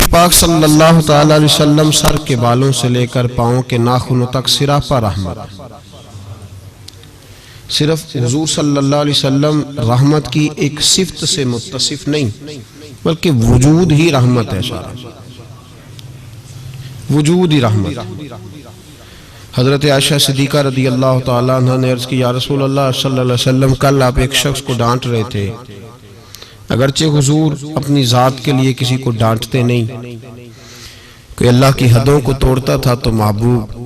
पाक सल्लल्लाहु ताला अलैहि वसल्लम सर के बालों से लेकर पाँव के नाखूनों तक सिरापा रहमत। सिर्फ हुजूर सल्लल्लाहु अलैहि वसल्लम रहमत की एक सिफ्त से मुत्तसिफ नहीं, बल्कि वजूद ही रहमत है। सारा वजूद ही रहमत। हजरत आयशा सिद्दीका रदी अल्लाह ताला अन्हा ने अर्ज की, या रसूल अल्लाह सल्लल्लाहु अलैहि वसल्लम, कल आप एक शख्स को डांट रहे थे। अगरचे हुजूर अपनी ज़ात के लिए किसी को डांटते नहीं, कोई अल्लाह की हदों को तोड़ता था तो महबूब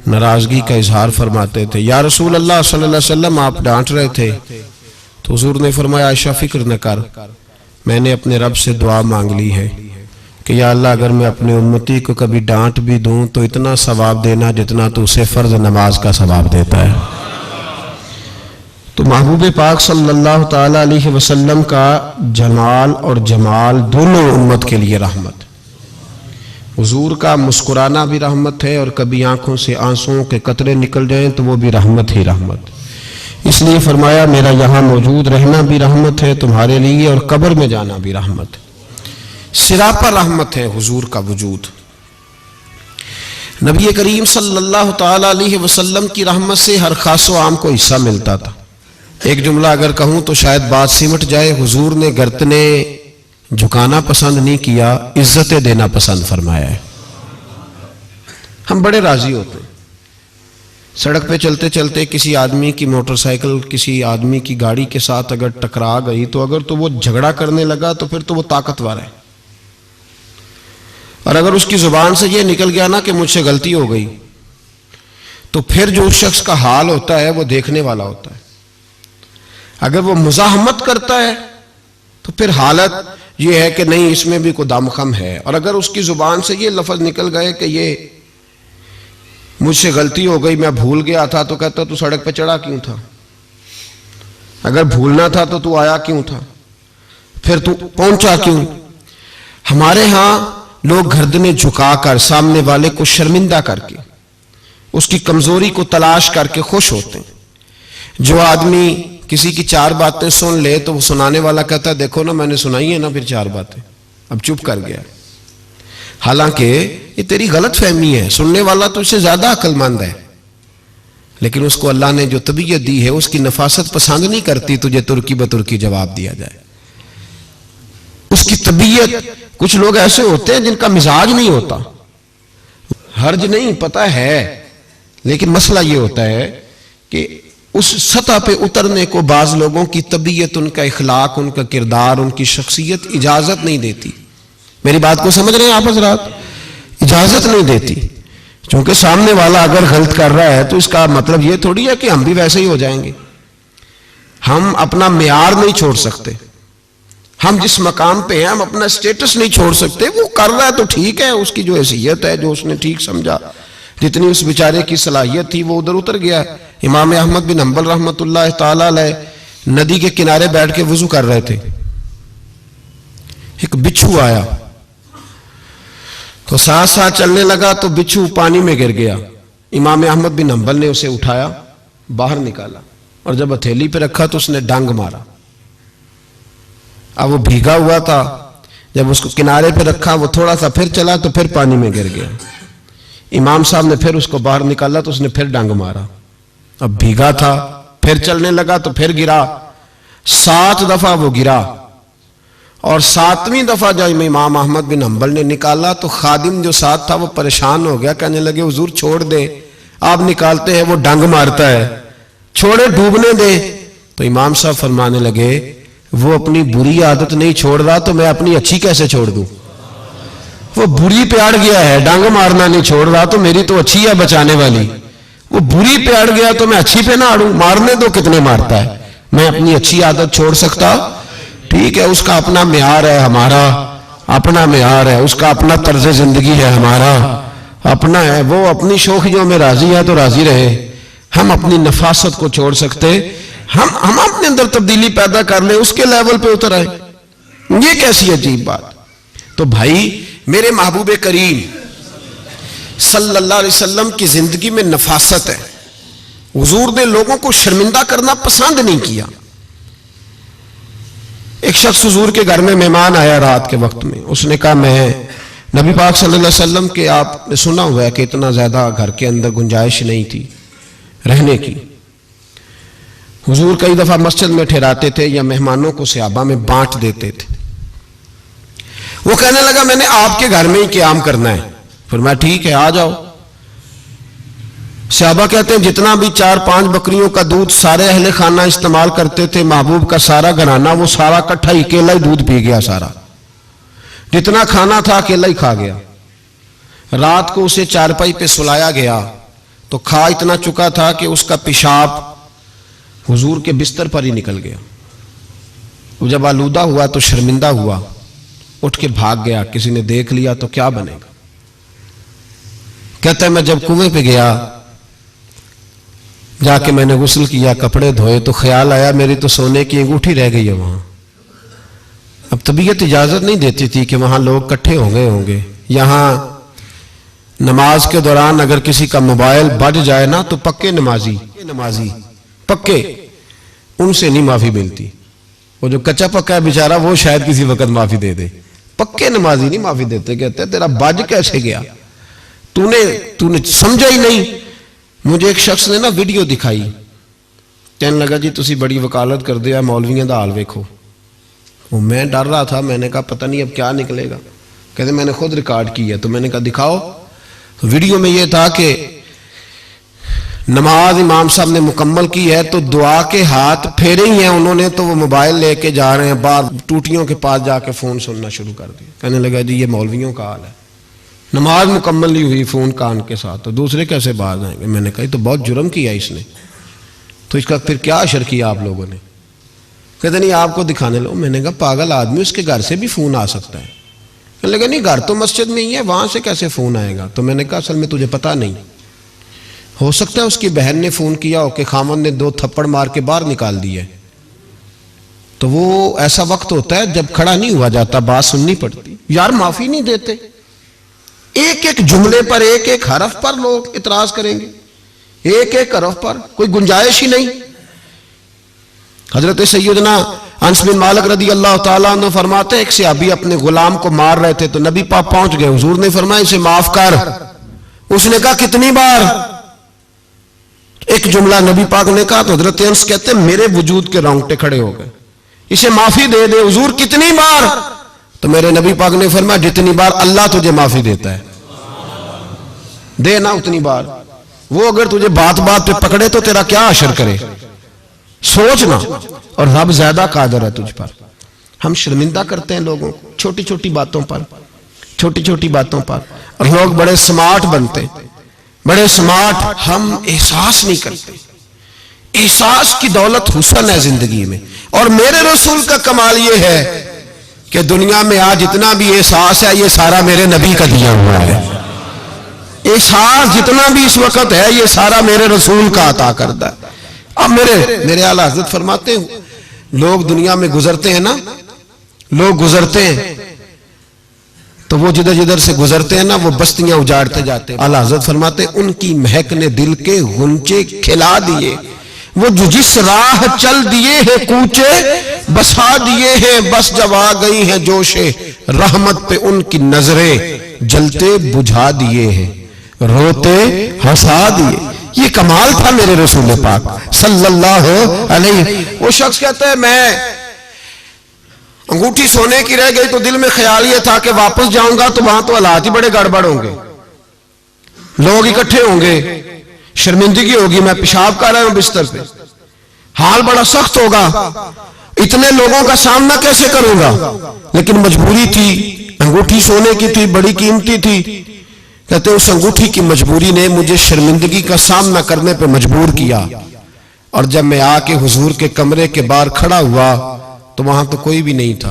नाराजगी का इजहार फरमाते थे। या रसूल अल्लाह सल्लल्लाहु अलैहि वसल्लम, आप डांट रहे थे। तो हुजूर ने फरमाया, आयशा फिक्र न कर, मैंने अपने रब से दुआ मांग ली है कि या अल्लाह, अगर मैं अपने उम्मती को कभी डांट भी दूं तो इतना सवाब देना जितना तो उसे फर्ज नमाज का सवाब देता है। तो महबूब पाक सल्लल्लाहु ताला अलैहि वसल्लम का जमाल और जमाल दोनों उम्मत के लिए रहमत। हुजूर का मुस्कुराना भी रहमत है, और कभी आंखों से आंसुओं के कतरे निकल जाएं तो वो भी रहमत ही रहमत। इसलिए फरमाया, मेरा यहाँ मौजूद रहना भी रहमत है तुम्हारे लिए, और कब्र में जाना भी रहमत है। सिरापा रहमत है हुजूर का वजूद। नबी करीम सल्लल्लाहु ताला अलैहि वसल्लम की रहमत से हर खासो आम को हिस्सा मिलता था। एक जुमला अगर कहूं तो शायद बात सिमट जाए, हुजूर ने गर्दने झुकाना पसंद नहीं किया, इज्जतें देना पसंद फरमाया है। हम बड़े राजी होते हैं सड़क पे चलते चलते किसी आदमी की मोटरसाइकिल किसी आदमी की गाड़ी के साथ अगर टकरा गई, तो अगर तो वो झगड़ा करने लगा तो फिर तो वो ताकतवर है, और अगर उसकी जुबान से ये निकल गया ना कि मुझसे गलती हो गई, तो फिर जो उस शख्स का हाल होता है वो देखने वाला होता है। अगर वो मुज़ाहमत करता है तो फिर हालत ये है कि नहीं, इसमें भी कोई दमखम है। और अगर उसकी जुबान से ये लफ्ज निकल गए कि ये मुझसे गलती हो गई, मैं भूल गया था, तो कहता तू सड़क पे चढ़ा क्यों था? अगर भूलना था तो तू आया क्यों था? फिर तू पहुंचा क्यों? हमारे यहां लोग गर्दनें झुकाकर सामने वाले को शर्मिंदा करके उसकी कमजोरी को तलाश करके खुश होते हैं। जो आदमी किसी की चार बातें सुन ले तो वो सुनाने वाला कहता है, देखो ना मैंने सुनाई है ना फिर चार बातें, अब चुप कर गया। हालांकि ये तेरी गलत फहमी है, सुनने वाला तो इससे ज्यादा अक्लमंद है, लेकिन उसको अल्लाह ने जो तबीयत दी है उसकी नफासत पसंद नहीं करती तुझे तुर्की बतुर्की जवाब दिया जाए। उसकी तबीयत, कुछ लोग ऐसे होते हैं जिनका मिजाज नहीं होता, हर्ज नहीं पता है, लेकिन मसला ये होता है कि उस सतह पे उतरने को बाज लोगों की तबीयत, उनका इखलाक, उनका किरदार, उनकी शख्सियत इजाजत नहीं देती। मेरी बात को समझ रहे हैं आप हज़रात? इजाजत नहीं देती, क्योंकि सामने वाला अगर गलत कर रहा है तो इसका मतलब ये थोड़ी है कि हम भी वैसे ही हो जाएंगे। हम अपना मेयार नहीं छोड़ सकते, हम जिस मकाम पे हैं हम अपना स्टेटस नहीं छोड़ सकते। वो कर रहा है तो ठीक है, उसकी जो हैसियत है, जो उसने ठीक समझा, जितनी उस बेचारे की सलाहियत थी वो उधर उतर गया। इमाम अहमद बिन हंबल रहमतुल्लाह ताला अलैह नदी के किनारे बैठ के वुजू कर रहे थे। एक बिच्छू आया तो साथ साथ चलने लगा तो बिच्छू पानी में गिर गया। इमाम अहमद बिन हंबल ने उसे उठाया, बाहर निकाला, और जब हथेली पे रखा तो उसने डंग मारा। अब वो भीगा हुआ था, जब उसको किनारे पे रखा वो थोड़ा सा फिर चला तो फिर पानी में गिर गया। इमाम साहब ने फिर उसको बाहर निकाला तो उसने फिर डंग मारा। अब भीगा था, फिर चलने लगा तो फिर गिरा। 7 दफा वो गिरा, और 7वीं दफा जब इमाम अहमद बिन हंबल ने निकाला तो खादिम जो साथ था वो परेशान हो गया, कहने लगे हुजूर छोड़ दे, आप निकालते हैं वो डंग मारता है, छोड़े डूबने दे। तो इमाम साहब फरमाने लगे, वो अपनी बुरी आदत नहीं छोड़ रहा तो मैं अपनी अच्छी कैसे छोड़ दूं? वो बुरी पे अड़ गया है, डंग मारना नहीं छोड़ रहा, तो मेरी तो अच्छी है बचाने वाली। वो बुरी पे अड़ गया तो मैं अच्छी पे ना अड़ूं, मारने दो, कितने मारता है, मैं अपनी अच्छी आदत छोड़ सकता? ठीक है, उसका अपना मेयार है, हमारा अपना मेयार है, उसका अपना तर्ज जिंदगी है, हमारा अपना है। वो अपनी शौखियों में राजी है तो राजी रहे, हम अपनी नफासत को छोड़ सकते, हम अपने अंदर तब्दीली पैदा कर ले, उसके लेवल पे उतर आए। ये कैसी अजीब बात। तो भाई मेरे महबूब करीम सल्लल्लाहु अलैहि वसल्लम की जिंदगी में नफासत है। हुजूर ने लोगों को शर्मिंदा करना पसंद नहीं किया। एक शख्स हुजूर के घर में मेहमान आया रात के वक्त में, उसने कहा मैं नबी पाक सल्लल्लाहु अलैहि वसल्लम के आपने सुना हुआ है कि इतना ज्यादा घर के अंदर गुंजाइश नहीं थी रहने की। हुजूर कई दफा मस्जिद में ठहराते थे या मेहमानों को सहाबा में बांट देते थे। वो कहने लगा मैंने आपके घर में ही क़याम करना है। फिर मैं ठीक है आ जाओ। सहाबा कहते हैं जितना भी 4-5 बकरियों का दूध सारे अहले खाना इस्तेमाल करते थे, महबूब का सारा घराना वो सारा इकट्ठा ही अकेला ही दूध पी गया। सारा जितना खाना था अकेला ही खा गया। रात को उसे चारपाई पे सुलाया गया तो खा इतना चुका था कि उसका पेशाब हुजूर के बिस्तर पर ही निकल गया। वो जब आलूदा हुआ तो शर्मिंदा हुआ, उठ के भाग गया। किसी ने देख लिया तो क्या बनेगा। कहता है मैं जब कुएं पे गया, जाके मैंने गुस्ल किया, कपड़े धोए तो ख्याल आया मेरी तो सोने की अंगूठी रह गई है वहां। अब तबीयत इजाजत नहीं देती थी कि वहां लोग इकट्ठे हो गए होंगे। यहां नमाज के दौरान अगर किसी का मोबाइल बज जाए ना तो पक्के नमाजी पक्के उनसे नहीं माफी मिलती। वो जो कच्चा पक्का है बेचारा वो शायद किसी वक्त माफी दे दे, पक्के नमाजी नहीं माफी देते। कहते तेरा बज कैसे गया, तूने समझा ही नहीं। मुझे एक शख्स ने ना वीडियो दिखाई, कहने लगा जी तुसी बड़ी वकालत कर दिया मौलवियों का हाल वेखो। वो मैं डर रहा था, मैंने कहा पता नहीं अब क्या निकलेगा। कहते मैंने खुद रिकॉर्ड की है। तो मैंने कहा दिखाओ। तो वीडियो में यह था कि नमाज इमाम साहब ने मुकम्मल की है तो दुआ के हाथ फेरे ही हैं उन्होंने, तो वो मोबाइल लेके जा रहे हैं बाहर, टूटियों के पास जाके फोन सुनना शुरू कर दिया। कहने लगा जी ये मौलवियों का हाल है, नमाज मुकम्मल नहीं हुई फोन कान के साथ, तो दूसरे कैसे बाहर जाएंगे। मैंने कहा तो बहुत जुर्म किया इसने, तो इसका फिर क्या असर किया आप लोगों ने। कहते नहीं आपको दिखाने लो। मैंने कहा पागल आदमी, उसके घर से भी फोन आ सकता है। कहने लगा नहीं घर तो मस्जिद में ही है, वहां से कैसे फोन आएगा। तो मैंने कहा असल में तुझे पता नहीं, हो सकता है उसकी बहन ने फोन किया हो कि खामन ने 2 थप्पड़ मार के बाहर निकाल दिए। तो वो ऐसा वक्त होता है जब खड़ा नहीं हुआ जाता, बात सुननी पड़ती। यार माफी नहीं देते, एक एक जुमले पर एक एक हरफ पर लोग इतराज करेंगे, एक एक हरफ पर कोई गुंजाइश ही नहीं। हजरत सैयदना अनस बिन मालिक रदी अल्लाह ताला अन्हु फरमाते हैं एक सहाबी अपने गुलाम को मार रहे थे तो नबी पाक पहुंच गए। हुजूर ने फरमाया इसे माफ कर। उसने कहा कितनी बार, एक जुमला नबी पाक ने कहा तो हजरत अनस कहते हैं मेरे वजूद के रोंगटे खड़े हो गए। इसे माफी दे दे। हुजूर कितनी बार, तो मेरे नबी पाक ने फरमाया जितनी बार अल्लाह तुझे माफी देता है दे ना उतनी बार। वो अगर तुझे बात बात पे पकड़े तो तेरा क्या असर करे, सोचना। और रब ज्यादा कादर है तुझ पर। हम शर्मिंदा करते हैं लोगों को छोटी छोटी बातों पर, छोटी छोटी बातों पर, और लोग बड़े स्मार्ट बनते, बड़े स्मार्ट। हम एहसास नहीं करते। एहसास की दौलत हुस्न है जिंदगी में। और मेरे रसूल का कमाल यह है कि दुनिया में आज जितना भी एहसास है ये सारा मेरे नबी का दिया हुआ है। एहसास जितना भी इस वक्त है ये सारा मेरे रसूल का अता करता है। अब मेरे आला हज़रत फरमाते हैं लोग दुनिया में गुजरते हैं ना, लोग गुजरते हैं तो वो जिधर जिधर से गुजरते हैं ना वो बस्तियां उजाड़ते जाते हैं। आला हज़रत फरमाते हैं उनकी महक ने दिल के गुंचे खिला दिए, वो जो जिस राह चल दिए हैं कूचे बसा दिए हैं, बस जब आ गई हैं जोशे रहमत पे उनकी नजरें जलते बुझा दिए हैं, रोते हंसा दिए। ये कमाल था मेरे रसूल पाक सल्लल्लाहु अलैहि। वो शख्स कहता है मैं अंगूठी सोने की रह गई तो दिल में ख्याल ये था कि वापस जाऊंगा तो वहां तो हालात ही बड़े गड़बड़ होंगे, लोग इकट्ठे होंगे, शर्मिंदगी होगी, मैं पेशाब कर रहा हूं बिस्तर पे, हाल बड़ा सख्त होगा, इतने लोगों का सामना कैसे करूंगा। लेकिन मजबूरी थी, अंगूठी सोने की थी, बड़ी कीमती थी। कहते उस अंगूठी की मजबूरी ने मुझे शर्मिंदगी का सामना करने पे मजबूर किया। और जब मैं आके हुजूर के कमरे के बाहर खड़ा हुआ तो वहां तो कोई भी नहीं था।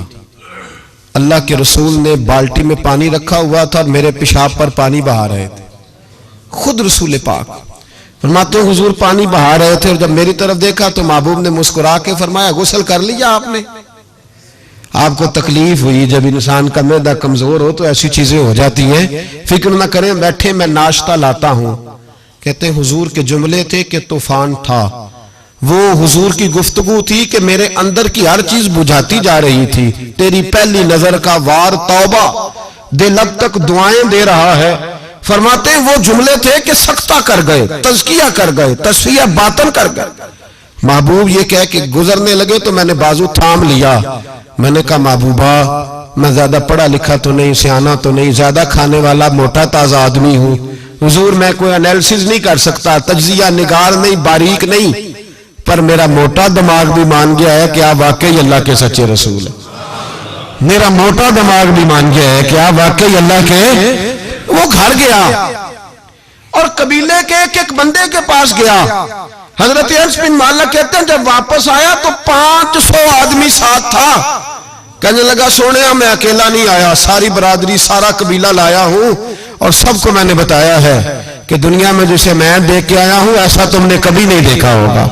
अल्लाह के रसूल ने बाल्टी में पानी रखा हुआ था और मेरे पेशाब पर पानी बहा रहे थे। खुद रसूल पाक फरमाते हुजूर पानी बहा रहे थे और जब मेरी तरफ देखा तो महबूब ने मुस्कुरा के फरमाया गुस्ल कर लिया आपने। आपको तकलीफ हुई, जब इंसान का मैदा कमजोर हो तो ऐसी चीजें हो जाती हैं, फिक्र ना करें, बैठे मैं नाश्ता लाता हूं। कहते हुजूर के जुमले थे कि तूफान था, वो हुजूर की गुफ्तगू थी कि मेरे अंदर की हर चीज बुझाती जा रही थी। तेरी पहली नजर का वार तौबा, दिल अब तक दुआएं दे रहा है। फरमाते हैं वो जुमले थे कि सख्ता कर गए, तज़किया कर गए, तस्फिया बातन कर गए। महबूब ये कह के गुजरने लगे तो मैंने बाजू थाम लिया। मैंने कहा महबूबा, मैं ज्यादा पढ़ा लिखा तो नहीं, सियाना तो नहीं, ज्यादा खाने वाला मोटा ताजा आदमी हूं। हुजूर मैं कोई एनालिसिस नहीं कर सकता, तज्जिया निगार नहीं, बारीक नहीं, पर मेरा मोटा दिमाग भी मान गया है कि आप वाकई अल्लाह के सच्चे रसूल हैं। मेरा मोटा दिमाग भी मान गया है कि आप वाकई अल्लाह के। वो घर गया और कबीले के एक बंदे के पास गया। हजरत अनस बिन मालिक कहते हैं जब वापस आया तो 500 आदमी साथ था। कहने लगा सोने मैं अकेला नहीं आया, सारी बरादरी सारा कबीला लाया हूं और सबको मैंने बताया है कि दुनिया में जिसे मैं देख के आया हूं ऐसा तुमने कभी नहीं देखा होगा,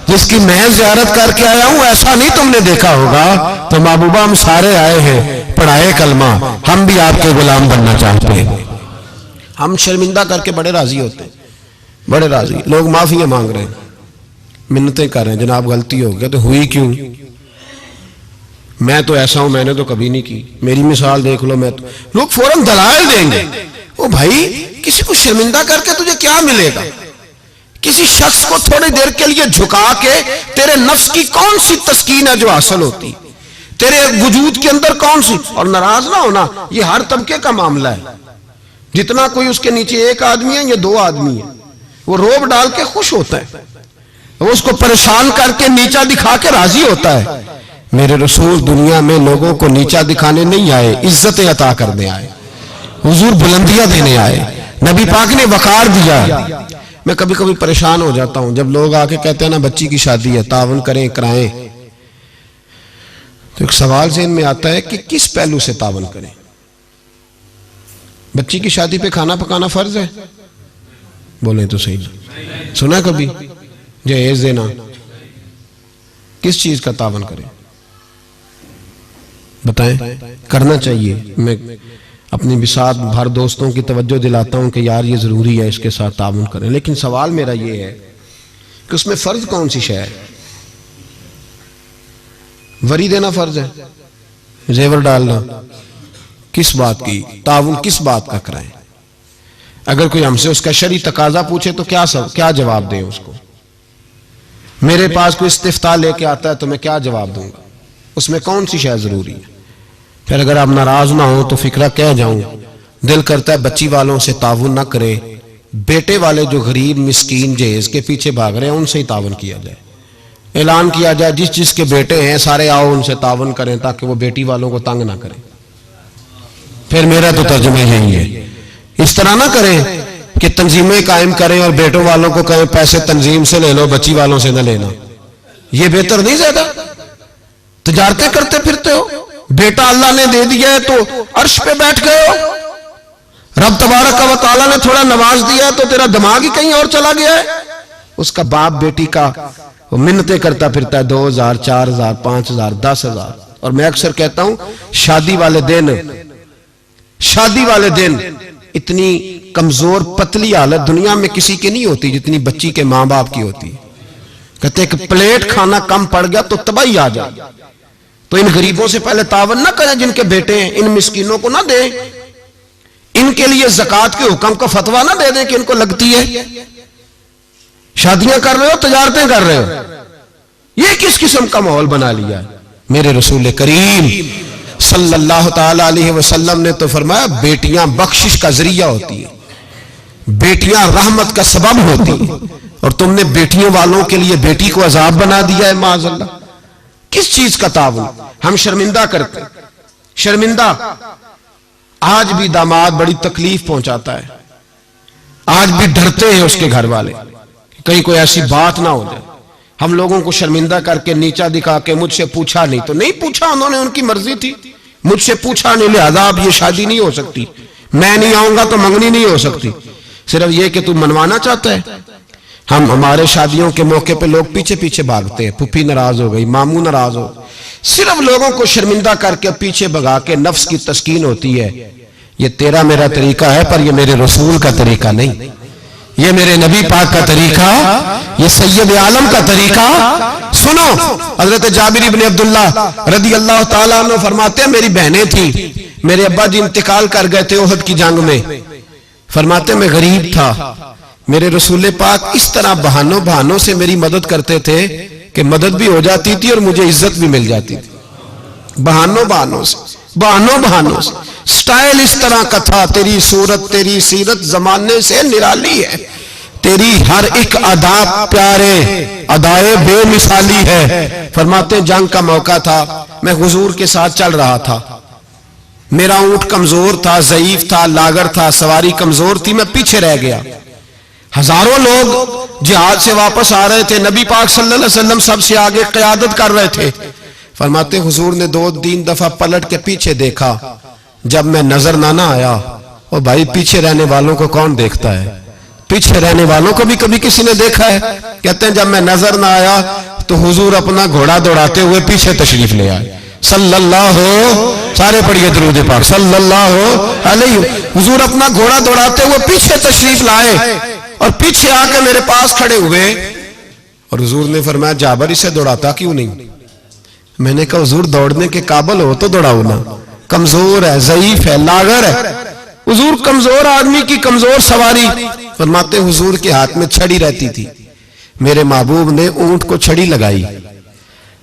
जिसकी मैं ज़ियारत करके आया हूं ऐसा नहीं तुमने देखा होगा। तो महबूबा हम सारे आए हैं पढ़ाए कलमा, हम भी आपके गुलाम बनना चाहते हैं। हम शर्मिंदा करके बड़े राजी होते हैं, बड़े राजी। लोग माफियां मांग रहे हैं, मिन्नतें कर रहे हैं, जनाब गलती हो गई। तो हुई क्यों? मैं तो ऐसा हूं, मैंने तो कभी नहीं की, मेरी मिसाल देख लो। मैं तो लोग फौरन दलाल देंगे। ओ भाई, किसी को शर्मिंदा करके तुझे क्या मिलेगा? किसी शख्स को थोड़ी देर के लिए झुका के तेरे नफ्स की कौन सी तस्कीन है जो हासिल होती, तेरे वजूद के अंदर कौन सी? और नाराज ना होना, ये हर तबके का मामला है। जितना कोई उसके नीचे एक आदमी है या 2 आदमी है, वो रोब डाल के खुश होता है, वो उसको परेशान करके नीचा दिखा के राजी होता है। मेरे रसूल दुनिया में लोगों को नीचा दिखाने नहीं आए, इज्जतें अता करने आए, हुजूर बुलंदियां देने आए, नबी पाक ने वकार दिया। मैं कभी कभी परेशान हो जाता हूं जब लोग आके कहते हैं ना बच्ची की शादी है, तावन करें कराएं, तो एक सवाल ज़हन में आता है कि किस पहलू से तावन करें? बच्ची की शादी पे खाना पकाना फर्ज है? बोले तो सही ना। सुना कभी जहेज देना? किस चीज का तावन करें बताएं? करना चाहिए। मैं अपनी बिसात भर दोस्तों की तवज्जो दिलाता हूं कि यार ये जरूरी है, इसके साथ तावन करें। लेकिन सवाल मेरा ये है कि उसमें फर्ज कौन सी शय है? वरी देना फर्ज है, जेवर डालना किस बात की? ताउन किस बात का कराएं? अगर कोई हमसे उसका शरई तकाजा पूछे तो क्या जवाब दें उसको? मेरे पास कोई इस्तिफ्ता लेके आता है तो मैं क्या जवाब दूंगा? उसमें कौन सी शय जरूरी है? फिर अगर आप नाराज ना हो तो फिक्रा कह जाऊं, दिल करता है बच्ची वालों से ताउन ना करे, बेटे वाले जो गरीब मिस्कीन जहेज के पीछे भाग रहे हैं उनसे ही ताउन किया जाए। ऐलान किया जाए जिस जिसके बेटे हैं सारे आओ उनसे ताउन करें ताकि वो बेटी वालों को तंग ना करें। फिर मेरा तो तर्जुमा यही है। इस तरह ना करें कि तंजीमें कायम करें और बेटों वालों को कहें पैसे तंजीम से ले लो, बच्ची वालों से ना लेना। ये बेहतर नहीं? ज्यादा तजारतें करते फिरते हो, बेटा अल्लाह ने दे दिया है तो अर्श पे बैठ गए हो, रब तबारक व तआला ने थोड़ा नवाज दिया है तो तेरा दिमाग ही कहीं और चला गया है। उसका बाप बेटी का वो मिन्नतें करता फिरता है 2000, 4000, 5000, 10,000। और मैं अक्सर कहता हूं शादी वाले दिन इतनी कमजोर पतली हालत दुनिया में किसी की नहीं होती जितनी बच्ची के मां बाप की होती। कहते एक प्लेट खाना कम पड़ गया तो तबाही आ जाए। तो इन गरीबों से पहले तावन ना करें जिनके बेटे हैं, इन मिस्कीनों को ना दें, इनके लिए ज़कात के हुक्म का फतवा ना दे दें कि इनको लगती है। शादियां कर रहे हो, तजारतें कर रहे हो, ये किस किस्म का माहौल बना लिया है? मेरे रसूल करीम सल्लल्लाहु ताला अलैहि वसल्लम ने तो फरमाया बेटियां बख्शिश का जरिया होती है, बेटियां रहमत का सबब होती है, और तुमने बेटियों वालों के लिए बेटी को अजाब बना दिया है। माज़अल्लाह, किस चीज का ताउन? हम शर्मिंदा करते, शर्मिंदा। आज भी दामाद बड़ी तकलीफ पहुंचाता है, आज भी डरते हैं उसके घर वाले कहीं कोई ऐसी बात ना हो जाए। हम लोगों को शर्मिंदा करके नीचा दिखा के मुझसे पूछा नहीं तो नहीं पूछा, उन्होंने उनकी मर्जी थी, मुझसे पूछा नहीं लिहाजा अब ये शादी नहीं हो सकती, मैं नहीं आऊंगा तो मंगनी नहीं हो सकती। सिर्फ ये कि तू मनवाना चाहता है। हम हमारे शादियों के मौके पे लोग पीछे पीछे भागते हैं, फूफी नाराज हो गई, मामू नाराज हो, सिर्फ लोगों को शर्मिंदा करके पीछे भगा के नफ्स की तस्कीन होती है। ये तेरा मेरा तरीका है पर ये मेरे रसूल का तरीका नहीं, ये मेरे नबी पाक का तरीका, ये सैयद आलम का तरीका सुनो, हजरत जाबिर इब्ने अब्दुल्ला रदी अल्लाह ताला अन्हु फरमाते हैं मेरी बहनें थी, मेरे अब्बा जी इंतकाल कर गए थे ओहद की जंग में। फरमाते मैं गरीब था, मेरे रसूल पाक इस तरह बहानों से मेरी मदद करते थे कि मदद भी हो जाती थी और मुझे इज्जत भी मिल जाती थी। बहानों से स्टाइल इस तरह का था। तेरी सूरत तेरी सीरत जमाने से निराली है, तेरी हर एक अदा प्यारे अदाए बेमिसाली है। फरमाते जंग का मौका था, मैं हुजूर के साथ चल रहा था, मेरा ऊंट कमजोर था, ज़ईफ था, लागर था, सवारी कमजोर थी, मैं पीछे रह गया। हजारों लोग जिहाद से वापस आ रहे थे, नबी पाक सल्लल्लाहु अलैहि वसल्लम सबसे आगे क़यादत कर रहे थे। फरमाते हुजूर ने 2-3 दफा पलट के पीछे देखा, जब मैं नजर ना आया। और भाई पीछे रहने वालों को कौन देखता है? पीछे रहने वालों को भी कभी किसी ने देखा है? कहते हैं जब मैं नजर ना आया तो हुजूर अपना घोड़ा दौड़ाते हुए पीछे तशरीफ ले आए। सल्लल्लाहु, सारे पढ़िए दुरूद पाक, सल्लल्लाहु अलैहि। हुजूर अपना घोड़ा दौड़ाते हुए पीछे तशरीफ लाए और पीछे आके मेरे पास खड़े हुए और हुजूर ने फरमाया जाबर इसे दौड़ाता क्यों नहीं? मैंने कहा हुजूर दौड़ने के काबिल हो तो दौड़ाओ ना, कमजोर है, ज़ईफ है, लागर है। हुजूर कमजोर आदमी की कमजोर सवारी। फरमाते हुजूर के हाथ में छड़ी रहती थी, मेरे महबूब ने ऊंट को छड़ी लगाई।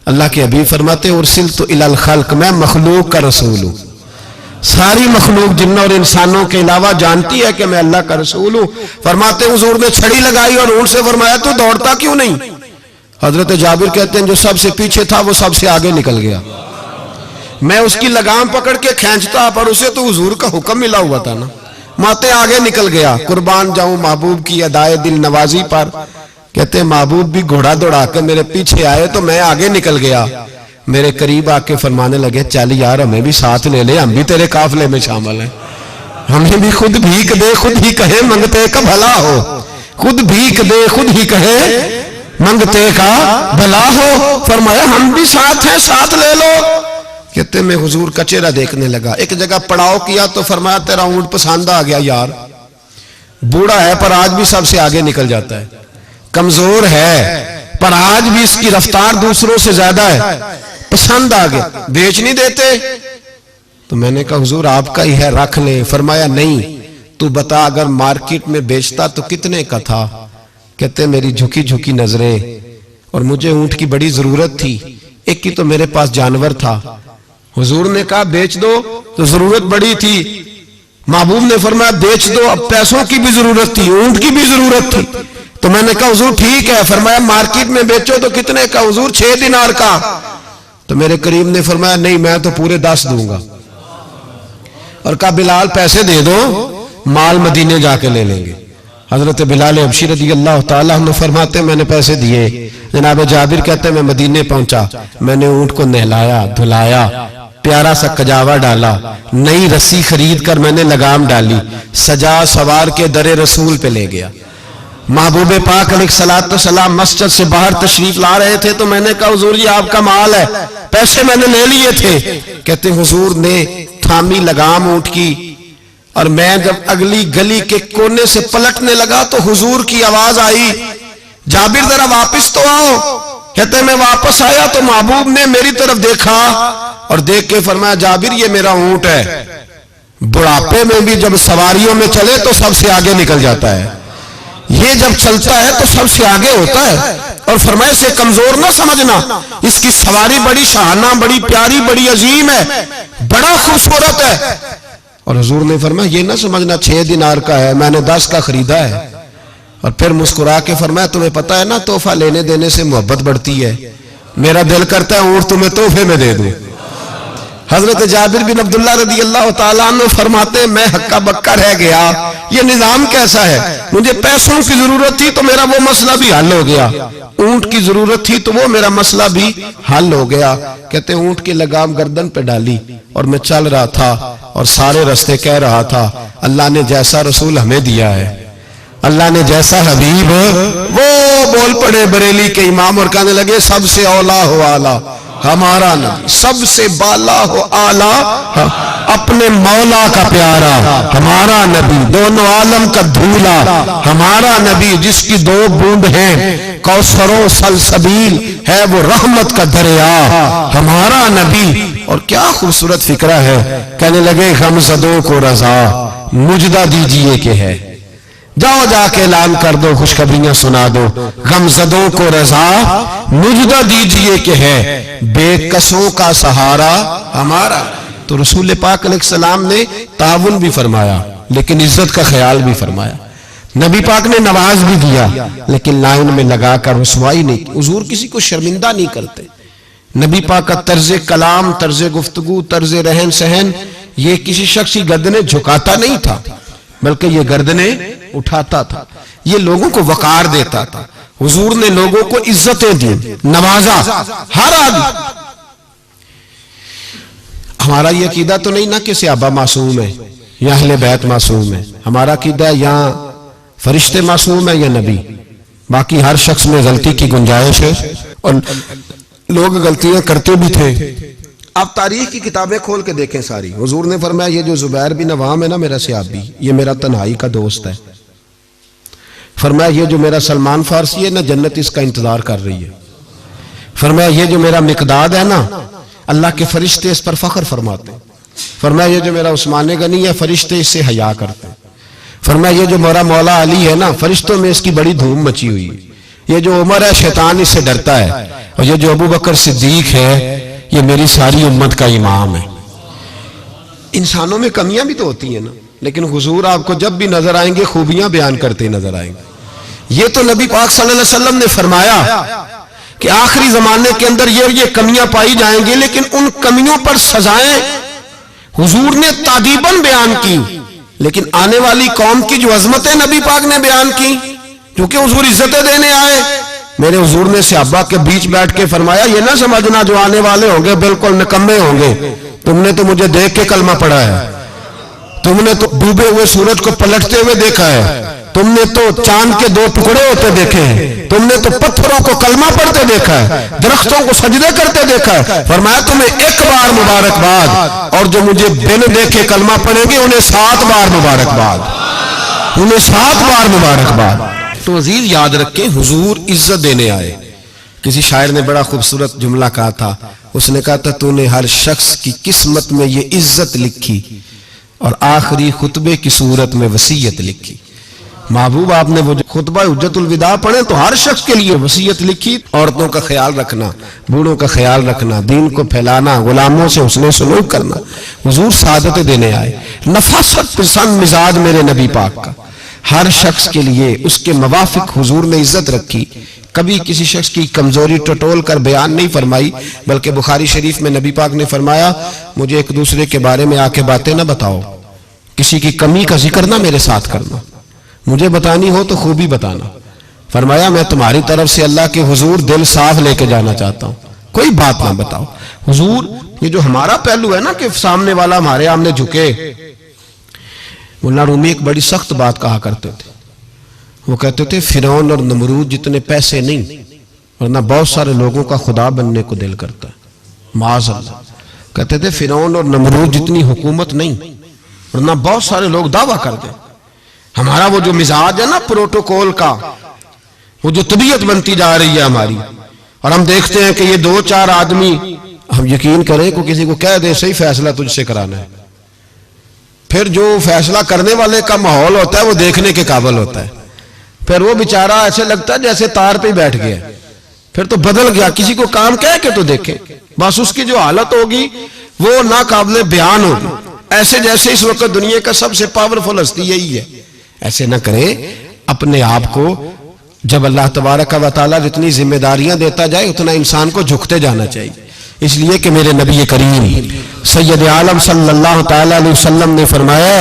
अल्लाह के हबीब फरमाते उरसिल तो इलल खल्क, मैं मखलूक का रसूल हूं। सारी मखलूक जिन्नों और इंसानों के अलावा जानती है कि मैं अल्लाह का रसूल हूं। फरमाते हुजूर ने छड़ी लगाई और ऊंट से फरमाया तू दौड़ता क्यों नहीं? हजरत जाबिर कहते हैं जो सबसे पीछे था वो सबसे आगे निकल गया। मैं उसकी लगाम पकड़ के खींचता, पर उसे तो हुजूर का हुक्म मिला हुआ था ना। माते आगे निकल गया। कुर्बान जाऊं महबूब की अदाए दिल नवाजी पर। कहते हैं महबूब भी घोड़ा दौड़ा कर मेरे पीछे आए तो मैं आगे निकल गया। मेरे करीब आके फरमाने लगे चल यार हमें भी साथ ले ले, हम भी तेरे काफिले में शामिल हैं, हमें भी खुद भीख दे, खुद ही कहे मंगते का भला हो। खुद भीख दे, खुद ही कहे मंगते का भला हो। फरमाया हम भी साथ हैं, साथ ले लो। कहते मैं हुजूर का चेहरा देखने लगा। एक जगह पड़ाव किया तो फरमाया तेरा ऊंट पसंद आ गया यार, बूढ़ा है पर आज भी सबसे आगे निकल जाता है, कमजोर है पर आज भी इसकी रफ्तार दूसरों से ज्यादा है, पसंद आ गया, बेच नहीं देते? तो मैंने कहा हुजूर आपका ही है, रख ले। फरमाया नहीं, तू बता अगर मार्केट में बेचता तो कितने का था? कहते मेरी झुकी झुकी नजरें और मुझे ऊंट की बड़ी जरूरत थी, एक ही तो मेरे पास जानवर था। हुजूर ने कहा बेच दो, तो जरूरत बड़ी थी। महबूब ने फरमाया बेच दो, अब पैसों की भी जरूरत थी, ऊंट की भी जरूरत थी। तो मैंने कहा हुजूर ठीक है। फरमाया मार्केट में बेचो तो कितने का? हुजूर 6 दिनार का। तो मेरे करीब ने फरमाया नहीं मैं तो पूरे 10 दूंगा। और कहा बिलाल पैसे दे दो, माल मदीने जाके ले लेंगे। हजरत बिलाल हबशी रज़ी अल्लाह ताला अन्हु फरमाते मैंने पैसे दिए। जनाब जाबिर कहते मैं मदीने पहुंचा, मैंने ऊंट को नहलाया धुलाया, प्यारा सा कजावा डाला, नई रस्सी खरीद कर मैंने लगाम डाली, सजा सवार के दरे रसूल पे ले गया। महबूब पाक अलैहिस्सलाम मस्जिद से बाहर तशरीफ ला रहे थे तो मैंने कहा हुजूर जी आपका माल है, पैसे मैंने ले लिए थे। कहते हुजूर ने थामी लगाम ऊंट की और मैं जब अगली गली के कोने से पलटने लगा तो हुजूर की आवाज आई जाबिर जरा वापस तो आओ। कहते मैं वापस आया तो महबूब ने मेरी तरफ देखा और देख के फरमाया जाबिर ये मेरा ऊंट है, बुढ़ापे में भी जब सवारियों में चले तो सबसे आगे निकल जाता है, ये जब चलता है तो सबसे आगे होता है। और फरमाए से कमजोर ना समझना, इसकी सवारी बड़ी शाहाना, बड़ी प्यारी, बड़ी अजीम है, बड़ा खूबसूरत है। और हुजूर ने फरमाया ये ना समझना 6 दिनार का है, मैंने 10 का खरीदा है। और फिर मुस्कुरा के फरमाया तुम्हें पता है ना तोहफा लेने देने से मोहब्बत बढ़ती है, मेरा दिल करता है ऊंट तुम्हें तोहफे में दे दूं। हजरत जाबिर बिन अब्दुल्ला रज़ी अल्लाह ताला अन्हु फरमाते मैं हक्का बक्का रह गया, ये निजाम कैसा है? मुझे पैसों की जरूरत थी तो मेरा वो मसला भी हल हो गया, ऊंट की जरूरत थी तो वो मेरा मसला भी हल हो गया। कहते ऊंट की लगाम गर्दन पे डाली और मैं चल रहा था और सारे रास्ते कह रहा था अल्लाह ने जैसा रसूल हमें दिया है, अल्लाह ने जैसा हबीब, वो बोल पड़े बरेली के इमाम और कहने लगे सबसे औला हो आला हमारा नबी, सबसे बाला हो आला अपने मौला का प्यारा हमारा नबी, दोनों आलम का धूला हमारा नबी, जिसकी 2 बूंद हैं कौसरो सलसबील है वो रहमत का दरिया हमारा नबी। और क्या खूबसूरत फिक्रा है, कहने लगे गमज़दों को रजा मुजदा दीजिए के है, जाओ जाके ऐलान कर दो, खुशखबरियां सुना दो, गमज़दों को रजा मुजदा दीजिए के है, बेकसों का सहारा हमारा। तो रसूल पाक अलैहिस्सलाम ने ताउन भी फरमाया लेकिन इज्जत का ख्याल भी फरमाया। नबी पाक ने नवाज भी दिया लेकिन लाइन में लगाकर रुसवाई नहीं। हुजूर किसी को शर्मिंदा नहीं करते। नबी पाक का तर्ज कलाम, तर्ज गुफ्तगू, तर्ज रहन सहन ये किसी शख्स की गर्दनें झुकाता नहीं था बल्कि ये गर्दनें उठाता था, ये लोगों को वकार देता था। हुजूर ने लोगों को इज्जतें दी, नवाजा हर आदमी। हमारा ये अकीदा तो नहीं ना कि सहाबा मासूम है या अहले बैत मासूम है। हमारा अकीदा या फरिश्ते मासूम है या नबी। बाकी हर शख्स में गलती की गुंजाइश है और लोग गलतियां करते भी थे। आप तारीख की किताबें खोल के देखें सारी। हुजूर ने फरमाया ये जो जुबैर बिन अवाम है ना मेरा सहाबी, ये मेरा तन्हाई का दोस्त है। फरमाया ये जो मेरा सलमान फारसी है ना जन्नत इसका इंतजार कर रही है। फरमाया ये जो मेरा मिकदाद है ना अल्लाह के फरिश्ते इस पर फख्र फरमाते हैं। फरमाया ये जो मेरा उस्मान गनी है फरिश्ते इससे हया करते हैं। फरमाया ये जो मेरा मौला अली है ना फरिश्तों में इसकी बड़ी धूम मची हुई है। ये जो उमर है शैतान इससे डरता है और ये जो अबू बकर सिद्दीक है ये मेरी सारी उम्मत का इमाम है। इंसानों में कमियां भी तो होती हैं ना, लेकिन हुजूर आपको जब भी नजर आएंगे खूबियां बयान करते नजर आएंगे। ये तो नबी पाक सल्लल्लाहु अलैहि वसल्लम ने फरमाया कि आखिरी जमाने के अंदर ये कमियां पाई जाएंगी, लेकिन उन कमियों पर सजाएं हुजूर ने तादीबन बयान की। लेकिन आने वाली कौम की जो अजमतें नबी पाक ने बयान की, क्योंकि हुजूर इज्जतें देने आए। मेरे हुजूर ने सहाबा के बीच बैठ के फरमाया ये ना समझना जो आने वाले होंगे बिल्कुल निकम्मे होंगे। तुमने तो मुझे देख के कलमा पढ़ा है, तुमने तो डूबे हुए सूरज को पलटते हुए देखा है, तुमने तो चांद के दो टुकड़े होते देखे हैं, तुमने तो पत्थरों को कलमा पढ़ते देखा है, दरख्तों को सजदे करते देखा है। फरमाया तुम्हें एक बार मुबारकबाद और जो मुझे बिन देखे कलमा पढ़ेंगे उन्हें 7 बार मुबारकबाद, उन्हें 7 बार मुबारकबाद। तो अजीज याद रखें हुजूर इज्जत देने आए। किसी शायर ने बड़ा खूबसूरत जुमला कहा था, उसने कहा था तूने हर शख्स की किस्मत में ये इज्जत लिखी और आखिरी खुतबे की सूरत में वसीयत लिखी। महबूब आपने वो जो खुतबा हुज्जतुल विदा पढ़े तो हर शख्स के लिए वसीयत लिखी, औरतों का ख्याल रखना, बूढ़ों का ख्याल रखना, दीन को फैलाना, गुलामों से हुस्न सलूक करना। हुजूर सादतें देने आए। नफासत पसंद मिजाज मेरे नबी पाक का, हर शख्स के लिए उसके मवाफिक हुजूर ने इज्जत रखी। कभी किसी शख्स की कमजोरी टटोल कर बयान नहीं फरमाई, बल्कि बुखारी शरीफ में नबी पाक ने फरमाया मुझे एक दूसरे के बारे में आके बातें ना बताओ, किसी की कमी का जिक्र ना मेरे साथ करना, मुझे बतानी हो तो खूबी बताना। फरमाया मैं तुम्हारी तरफ से अल्लाह के हुजूर दिल साफ लेके जाना चाहता हूं, कोई बात ना बताओ। हुजूर ये जो हमारा पहलू है ना कि सामने वाला हमारे आमने झुके, मुल्ला रूमी एक बड़ी सख्त बात कहा करते थे। वो कहते थे फिरौन और नमरूद जितने पैसे नहीं, वरना बहुत सारे लोगों का खुदा बनने को दिल करता है। माज़अल्लाह कहते थे फिरौन और नमरूद जितनी हुकूमत नहीं, वरना बहुत सारे लोग दावा कर दे। हमारा वो जो मिजाज है ना प्रोटोकॉल का, वो जो तबीयत बनती जा रही है हमारी, और हम देखते हैं कि ये 2-4 आदमी, हम यकीन करें को किसी को कह दे सही फैसला तुझसे कराना है, फिर जो फैसला करने वाले का माहौल होता है वो देखने के काबिल होता है। फिर वो बेचारा ऐसे लगता है जैसे तार पे बैठ गया, फिर तो बदल गया। किसी को काम कह के तो देखे, बस उसकी जो हालत होगी वो नाकाबिले बयान होगी, ऐसे जैसे इस वक्त दुनिया का सबसे पावरफुल हस्ती यही है। ऐसे ना करें अपने आप को। जब अल्लाह तबारक व तआला जितनी जिम्मेदारियां देता जाए उतना इंसान को झुकते जाना चाहिए। इसलिए कि मेरे नबी करीम सैयद आलम सल्लल्लाहु तआला अलैहि वसल्लम ने फरमाया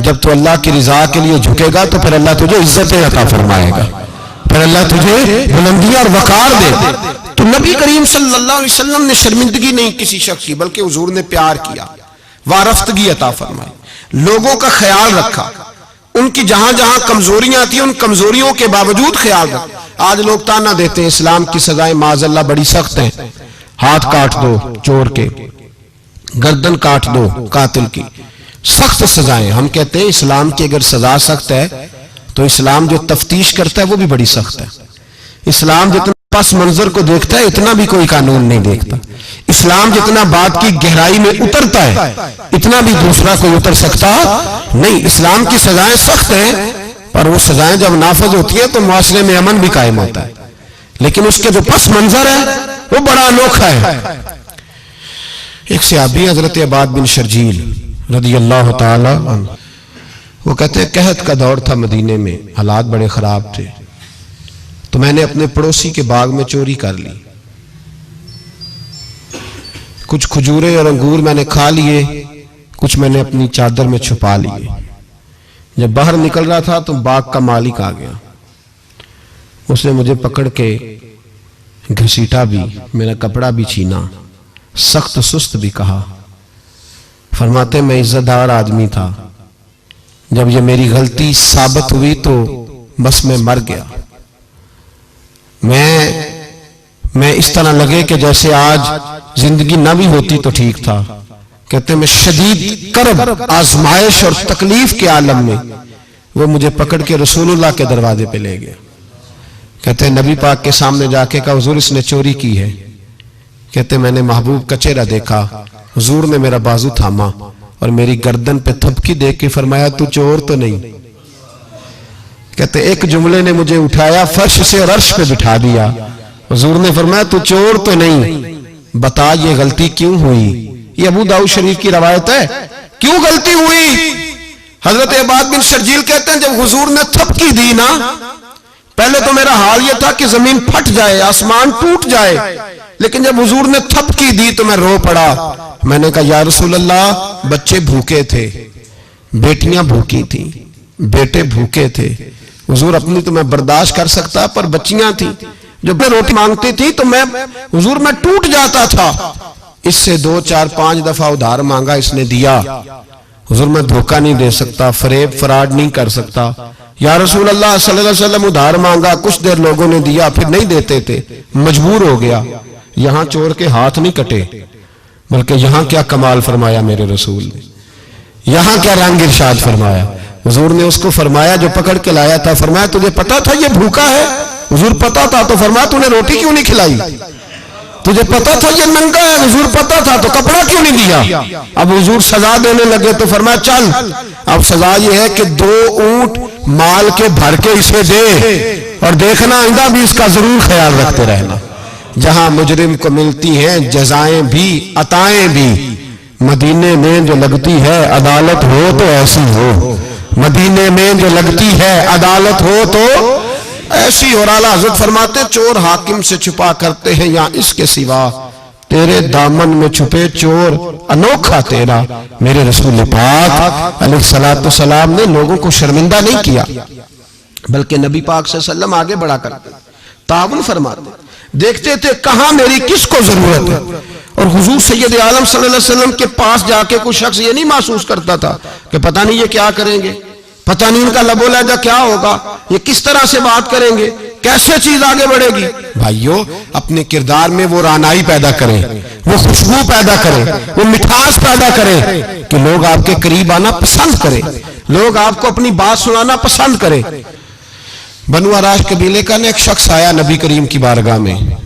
जब तू अल्लाह की रिजा के लिए झुकेगा तो फिर अल्लाह तुझे इज्जतें अता फरमाएगा, फिर अल्लाह तुझे बुलंदियां और वकार दे। तो नबी करीम सल्लल्लाहु अलैहि वसल्लम ने शर्मिंदगी नहीं किसी शख्स की, बल्कि हुजूर ने प्यार किया, वारफ्तगी अता फरमाई, लोगों का ख्याल रखा, उनकी जहां जहां कमजोरियां थी उन कमजोरियों के बावजूद ख्याल रखा। आज लोग ताना देते हैं इस्लाम की सजाएं माज़अल्लाह बड़ी सख्त हैं, हाथ काट दो चोर के, गर्दन काट दो कातिल की, सख्त सजाएं। हम कहते हैं इस्लाम की अगर सजा सख्त है तो इस्लाम जो तफ्तीश करता है वो भी बड़ी सख्त है। इस्लाम जितना पस मंजर को देखता है इतना भी कोई कानून नहीं देखता। इस्लाम जितना बात की गहराई में उतरता है इतना भी दूसरा कोई उतर सकता नहीं। इस्लाम की सजाएं सख्त हैं, पर वो सजाएं जब नाफज होती है तो मुआशरे में अमन भी कायम होता है, लेकिन उसके जो पस मंजर है वो बड़ा अनोखा है। एक सहाबी हजरत अबाद बिन शर्जील रदी अल्लाह ताला अन्हु, वो कहते हैं कहत का दौर था मदीने में, हालात बड़े खराब थे, तो मैंने अपने पड़ोसी के बाग में चोरी कर ली। कुछ खजूरें और अंगूर मैंने खा लिए, कुछ मैंने अपनी चादर में छुपा लिए। जब बाहर निकल रहा था तो बाग का मालिक आ गया, उसने मुझे पकड़ के घसीटा भी, मेरा कपड़ा भी छीना, सख्त सुस्त भी कहा। फरमाते मैं इज्जतदार आदमी था, जब ये मेरी गलती साबित हुई तो बस मैं मर गया। मैं इस तरह लगे कि जैसे आज जिंदगी ना भी होती तो ठीक था। कहते मैं शदीद कर्ब, आजमाइश और तकलीफ के आलम में वो मुझे पकड़ के रसूलुल्लाह के दरवाजे पे ले गया। कहते नबी पाक के सामने जाके कहा हुजूर इसने चोरी की है। कहते मैंने महबूब का चेहरा देखा, हुजूर ने मेरा बाजू थामा और मेरी गर्दन पे थपकी दे के फरमाया तू चोर तो नहीं। कहते एक जुमले ने मुझे उठाया फर्श से और अर्श पे बिठा दिया। हुजूर ने फरमाया तू चोर तो नहीं, बता ये गलती क्यों हुई। ये अबू दाऊद शरीफ की रवायत है। क्यों गलती हुई? हजरत अबाद बिन शर्जील कहते हैं जब हुजूर ने थपकी दी ना, पहले तो मेरा हाल यह था कि जमीन फट जाए, आसमान टूट जाए, लेकिन जब हुजूर ने थपकी दी तो मैं रो पड़ा। मैंने कहा या रसूल अल्लाह बच्चे भूखे थे, बेटियां भूखी थी, बेटे भूखे थे। हुजूर अपनी तो मैं बर्दाश्त कर सकता, पर बच्चियां थी जो मैं रोटी मांगती थी तो मैं हुजूर मैं टूट जाता था। इससे 2 4 5 दफा उधार मांगा, इसने दिया। हुजूर मैं धोखा नहीं दे सकता, फरेब फराड नहीं कर सकता। या रसूल अल्लाह सल्लल्लाहु अलैहि वसल्लम उधार मांगा, कुछ देर लोगों ने दिया, फिर नहीं देते थे, मजबूर हो गया। यहां चोर के हाथ नहीं कटे, बल्कि यहां क्या कमाल फरमाया मेरे रसूल ने, यहां क्या रंग इरशाद फरमाया। हुजूर ने उसको फरमाया जो पकड़ के लाया था, फरमाया तुझे पता था ये भूखा है? हुजूर पता था। तो फरमाया तूने रोटी क्यों नहीं खिलाई? तुझे पता था ये नंगा है? हुजूर पता था। तो कपड़ा क्यों नहीं दिया? अब हुजूर सजा देने लगे तो फरमाया चल अब सजा ये है कि 2 ऊंट माल के भर के इसे दे, और देखना आइंदा भी इसका जरूर ख्याल रखते रहना। जहां मुजरिम को मिलती हैं जजाएं भी अताएं भी, मदीने में जो लगती है अदालत हो तो ऐसी हो, मदीने में जो लगती है अदालत हो तो ऐसी। और आला हज़रत फरमाते जब हाकिम से छुपा करते हैं या इसके सिवा, तेरे दामन में छुपे चोर अनोखा तेरा। मेरे रसूल पाक अलैहिस्सलातु सलाम ने लोगों को शर्मिंदा नहीं किया, बल्कि नबी पाक सल्लल्लाहु आगे बढ़ा करते ताउन फरमाते, देखते थे कहां मेरी किसको जरूरत है। और हुजूर सैयद आलम सल्लल्लाहु अलैहि वसल्लम के पास जाके कोई शख्स ये नहीं महसूस करता था कि पता नहीं ये क्या करेंगे, पता नहीं इनका लबो लहजा क्या होगा, ये किस तरह से बात करेंगे, कैसे चीज आगे बढ़ेगी। भाइयों अपने किरदार में वो रानाई पैदा करें, वो खुशबू पैदा करें, वो मिठास पैदा करें कि लोग आपके करीब आना पसंद करें, लोग आपको अपनी बात सुनाना पसंद करें। बनु अराश कबीले का एक शख्स आया नबी करीम की बारगाह में।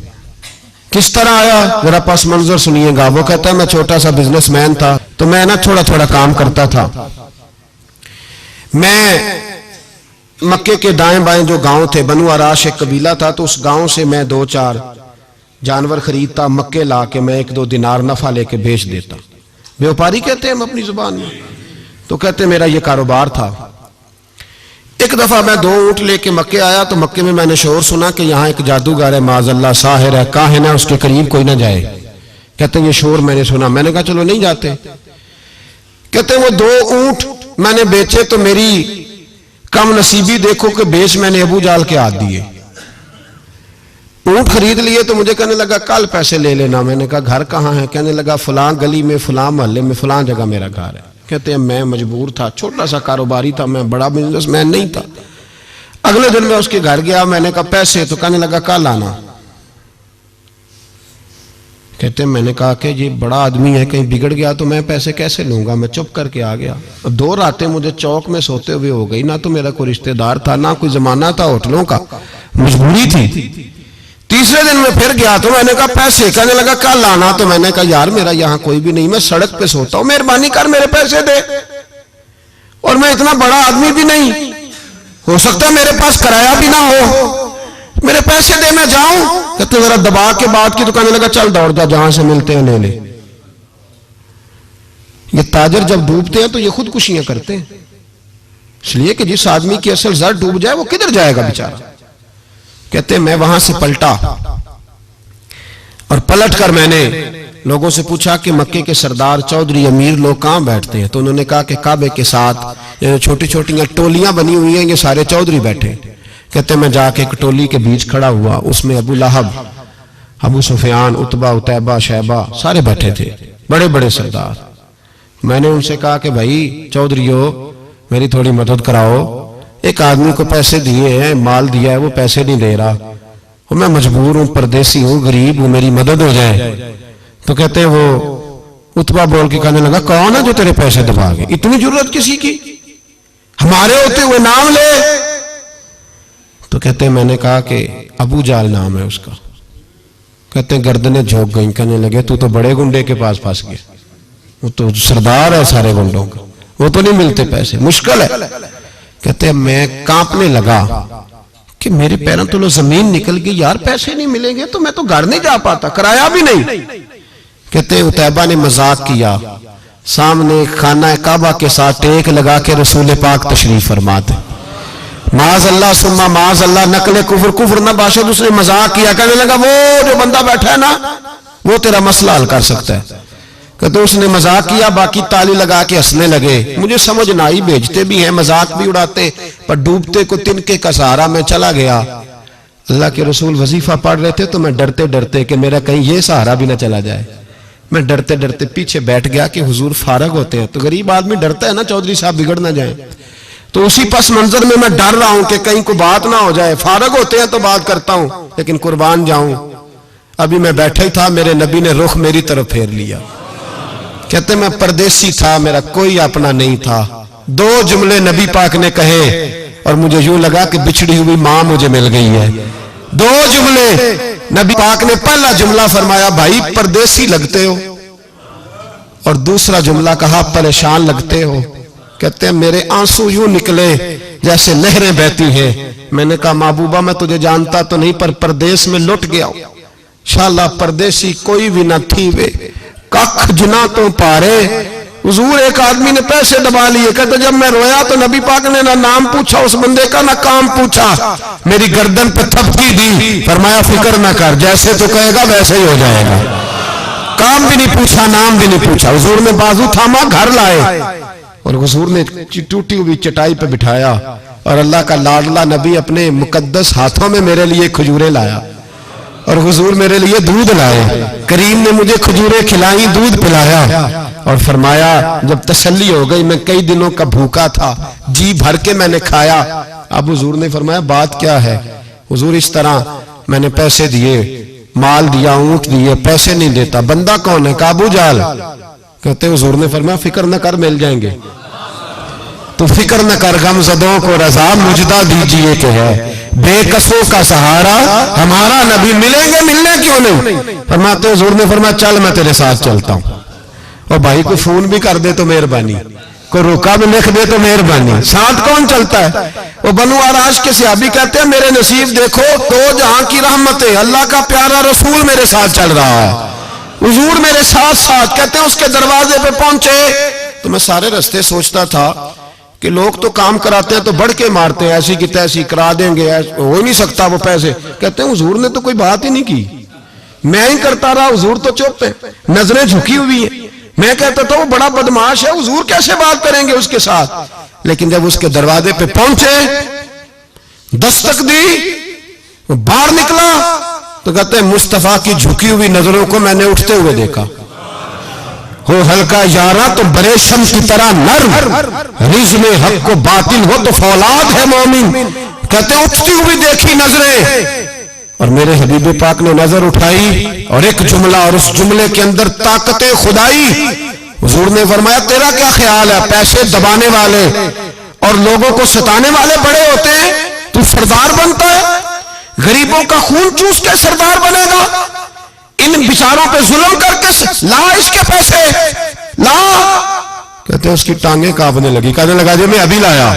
किस तरह आया जरा पस मंजर सुनिएगा। वो कहता है मैं छोटा सा बिजनेसमैन था, तो मैं ना थोड़ा थोड़ा काम करता था। मैं मक्के के दाएं बाएं जो गांव थे, बनु अराश एक कबीला था, तो उस गांव से मैं 2 4 जानवर खरीदता, मक्के ला के मैं 1 2 दिनार नफा लेके बेच देता। व्यापारी कहते हैं हम अपनी जुबान में। तो कहते मेरा ये कारोबार था। एक दफा मैं 2 ऊंट लेके मक्के आया, तो मक्के में मैंने शोर सुना कि यहाँ एक जादूगर है, माज़अल्लाह साहिर है, काहिन है, उसके करीब कोई ना जाए। कहते ये शोर मैंने सुना। मैंने कहा चलो नहीं जाते। कहते वो 2 ऊंट मैंने बेचे तो मेरी कम नसीबी देखो कि बेच मैंने अबू जाल के हाथ दिए। ऊंट खरीद लिए तो मुझे कहने लगा कल पैसे ले लेना। मैंने कहा घर कहाँ है? कहने लगा फलां गली में, फलां मोहल्ले में, फलां जगह मेरा घर है। कहते हैं मैं मजबूर था, छोटा सा कारोबारी था, मैं बड़ा बिजनेसमैन नहीं था। अगले दिन मैं उसके घर गया, मैंने कहा पैसे, तो कहने लगा कल आना। कहते मैंने कहा कि ये बड़ा आदमी है, कहीं बिगड़ गया तो मैं पैसे कैसे लूंगा। मैं चुप करके आ गया। 2 रातें मुझे चौक में सोते हुए हो गई। ना तो मेरा कोई रिश्तेदार था, ना कोई जमाना था होटलों का, मजबूरी थी। तीसरे दिन मैं फिर गया तो मैंने कहा पैसे, कहने लगा कल आना। तो मैंने कहा यार मेरा यहां कोई भी नहीं, मैं सड़क पे सोता हूं, मेहरबानी कर मेरे पैसे दे, और मैं इतना बड़ा आदमी भी नहीं, हो सकता है मेरे पास किराया भी ना हो, मेरे पैसे दे मैं जाऊं। कहते जरा दबा के बात की। तो कहने लगा चल दौड़ जा, जहां से मिलते हैं ले ले। ये ताजर जब डूबते हैं तो ये खुदकुशियां करते हैं, इसलिए कि जिस आदमी की असल जर डूब जाए वो किधर जाएगा बेचारा। कहते मैं वहां से पलटा और पलट कर मैंने लोगों से पूछा कि मक्के के सरदार चौधरी अमीर लोग कहां बैठते हैं। तो उन्होंने कहा कि काबे के साथ ये छोटी छोटी टोलियां बनी हुई हैं, ये सारे चौधरी बैठे। कहते मैं जाके एक टोली के बीच खड़ा हुआ, उसमें अबू लहब, अबू सुफियान, उतबा, उतैबा, शैबा सारे बैठे थे, बड़े बड़े सरदार। मैंने उनसे कहा कि भाई चौधरीओ मेरी थोड़ी मदद कराओ, एक आदमी को पैसे दिए हैं, माल दिया है, वो पैसे नहीं दे रहा, और मैं मजबूर हूं, परदेसी हूं, गरीब हूं, मेरी मदद हो जाए। तो कहते हैं वो उतबा बोल के कहने लगा कौन है जो तेरे पैसे दबा गए, इतनी जरूरत किसी की, हमारे होते हुए नाम ले। तो कहते हैं मैंने कहा कि अबू जाल नाम है उसका। कहते हैं गर्दनें झोंक गई, कहने लगे तू तो बड़े गुंडे के पास फंस गया, वो तो सरदार है सारे गुंडों का, वो तो नहीं मिलते पैसे, मुश्किल है। कहते हैं मैं कांपने लगा कि मेरे पैरों तो जमीन निकल गई, यार पैसे नहीं मिलेंगे तो मैं तो घर नहीं जा पाता, किराया भी नहीं। कहते हैं उतैबा ने मजाक किया, सामने खाना काबा के साथ टेक लगा के रसूल पाक तशरीफ फरमाते, माज अल्लाह सुम्मा माज अल्लाह, नकले कुफर, कुफर ना बाशद, उसने मजाक किया। कहने लगा वो जो बंदा बैठा है ना वो तेरा मसला हल कर सकता है। कहते उसने मजाक किया, बाकी ताली लगा के हंसने लगे। मुझे समझ ना आई, भेजते भी हैं, मजाक भी उड़ाते, पर डूबते को तिनके का सहारा मैं चला गया। अल्लाह के रसूल वजीफा पढ़ रहे थे तो मैं डरते डरते कि मेरा कहीं ये सहारा भी ना चला जाए, मैं डरते डरते पीछे बैठ गया कि हुजूर फारग होते हैं। तो गरीब आदमी डरता है ना चौधरी साहब बिगड़ ना जाए, तो उसी पस मंजर में मैं डर रहा हूं कि कहीं को बात ना हो जाए, फारग होते हैं तो बात करता हूं, लेकिन कुर्बान जाऊं। अभी मैं बैठा ही था, मेरे नबी ने रुख मेरी तरफ फेर लिया। कहते मैं परदेसी था, मेरा कोई अपना नहीं था। दो जुमले नबी पाक ने कहे और मुझे यूं लगा कि बिछड़ी हुई मां मुझे मिल गई है। दो जुमले नबी पाक ने, पहला जुमला फरमाया भाई परदेसी लगते हो, और दूसरा जुमला कहा परेशान लगते हो। कहते हैं मेरे आंसू यूं निकले जैसे नहरें बहती हैं। मैंने कहा महबूबा मैं तुझे जानता तो नहीं, पर परदेश में लुट गया हूं। शाला परदेसी कोई भी ना थी वे, कख जुना तो पारे। हुजूर एक आदमी ने पैसे दबा लिए। कहते जब मैं रोया तो नबी पाक ने ना नाम पूछा उस बंदे का, ना काम पूछा, मेरी गर्दन पे थपकी दी, फरमाया फिक्र ना कर, जैसे तो कहेगा वैसे ही हो जाएगा। काम भी नहीं पूछा, नाम भी नहीं पूछा। हुजूर ने बाजू थामा, घर लाए, और हुजूर ने टूटी हुई चटाई पे बिठाया, और अल्लाह का लाडला नबी अपने मुकद्दस हाथों में मेरे लिए खजूरें लाया, और हुजूर मेरे लिए दूध लाए। करीम ने मुझे खजूरें खिलाई, दूध पिलाया, और फरमाया जब तसल्ली हो गई, मैं कई दिनों का भूखा था, जी भर के मैंने खाया। अब हुजूर ने फरमाया बात क्या है। हुजूर इस तरह मैंने पैसे दिए, माल दिया, ऊंट दिए, पैसे नहीं देता। बंदा कौन है? काबू जाल। कहते हुजूर ने फरमाया फिक्र न कर, मिल जाएंगे। तो फिक्र न कर, गमज़दों को रजा मुजदा दीजिए कि है बेकसों का सहारा हमारा नबी, मिलेंगे, मिलने क्यों नहीं। फरमाते हुजूर ने फरमाया चल मैं तेरे साथ चलता हूं। और भाई को फोन भी कर दे तो मेहरबानी, को रोका भी लिख दे तो मेहरबानी। साथ कौन चलता है? वो बनु आराश के सहाबी कहते हैं मेरे नसीब देखो, दो जहां की रहमतें, अल्लाह का प्यारा रसूल मेरे साथ चल रहा है, हुजूर मेरे साथ साथ। कहते हैं उसके दरवाजे पे पहुंचे तो मैं सारे रास्ते सोचता था कि लोग तो काम कराते हैं तो बढ़ के मारते हैं, ऐसी की तैसी करा देंगे, हो ही नहीं सकता वो पैसे। कहते हैं हुजूर ने तो कोई बात ही नहीं की, मैं ही करता रहा, हुजूर तो चुप है, नजरें झुकी हुई है। मैं कहता था वो बड़ा बदमाश है, हुजूर कैसे बात करेंगे उसके साथ। लेकिन जब उसके दरवाजे पे पहुंचे, दस्तक दी, वो बाहर निकला तो कहते हैं मुस्तफा की झुकी हुई नजरों को मैंने उठते हुए देखा। हो हल्का यारा तो बड़े शम्स की तरह नर्म, रिज़ में हक को बातिल हो तो फौलाद है मोमिन। कहते उठती हुई देखी नजरें, और मेरे हबीब पाक ने नजर उठाई और एक जुमला, और उस जुमले के अंदर ताकत खुदाई। हुजूर ने फरमाया तेरा क्या ख्याल है, पैसे दबाने वाले और लोगों को सताने वाले बड़े होते हैं, तू सरदार बनता है। गरीबों का खून चूस के सरदार बनेगा, इन बिचारों पे जुल्म करके ला इसके पैसे ला। कहते हैं उसकी टांगे कांपने लगी, कहने लगा जी मैं अभी लाया।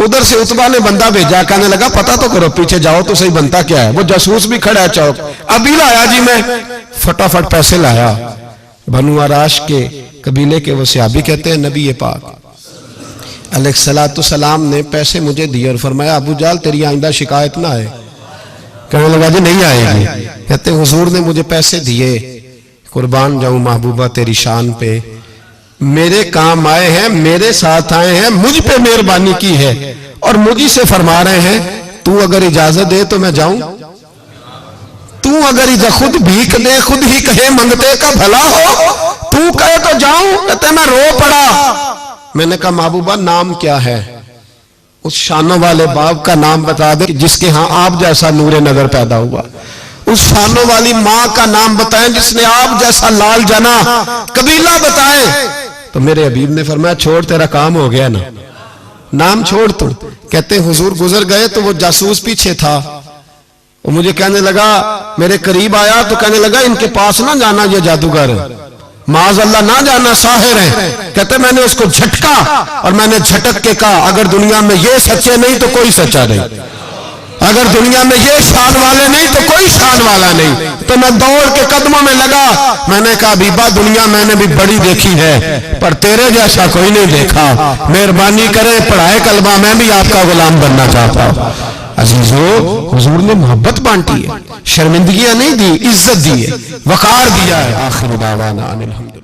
उधर से उतबा ने बंदा भेजा, कहने लगा पता तो करो, पीछे जाओ तो सही बनता क्या है। वो जासूस भी खड़ा है चौक, अभी लाया जी मैं, फटाफट पैसे लाया। बनु आराश के कबीले के वो सहाबी कहते हैं नबी पाक अलैहिस्सलाम ने पैसे मुझे दिए और फरमाया अबू जाल तेरी आइंदा शिकायत ना आए। कहने लगा जी नहीं आएगी। कहते हुजूर ने मुझे पैसे दिए, कुर्बान जाऊं महबूबा तेरी शान पे, मेरे काम आए हैं, मेरे साथ आए हैं, मुझ पे मेहरबानी की है और मुझी से फरमा रहे हैं तू अगर इजाजत दे तो मैं जाऊं, तू अगर खुद भीख दे, खुद ही कहे मंगते का भला हो, तू कहे तो जाऊं। कहते मैं रो पड़ा। मैंने कहा महबूबा नाम क्या है? उस शानों वाले बाप का नाम बता दे जिसके यहां आप जैसा नूरे नजर पैदा हुआ। उस शानों वाली मां का नाम बताएं जिसने आप जैसा लाल जना। कबीला बताएं। तो मेरे हबीब ने फरमाया छोड़ तेरा काम हो गया ना, नाम छोड़ तू। कहते हुजूर गुजर गए तो वो जासूस पीछे था, वो मुझे कहने लगा, मेरे करीब आया तो कहने लगा इनके पास ना जाना, ये जादूगर माज अल्लाह ना जाना, साहिर है। कहते मैंने उसको झटका और मैंने झटक के कहा अगर दुनिया में ये सच्चे नहीं तो कोई सच्चा नहीं, अगर दुनिया में ये शान वाले नहीं तो कोई शान वाला नहीं। तो मैं दौड़ के कदमों में लगा, मैंने कहा बीबा दुनिया मैंने भी बड़ी देखी है पर तेरे जैसा कोई नहीं देखा, मेहरबानी करे पढ़ाए कलमा, मैं भी आपका गुलाम बनना चाहता हूं। अजीजों हुजूर ने मोहब्बत बांटी है, शर्मिंदगियां नहीं दी, इज्जत दी है, वकार दिया है। आखिर दावाना अनिल हम्दुलिल्लाह।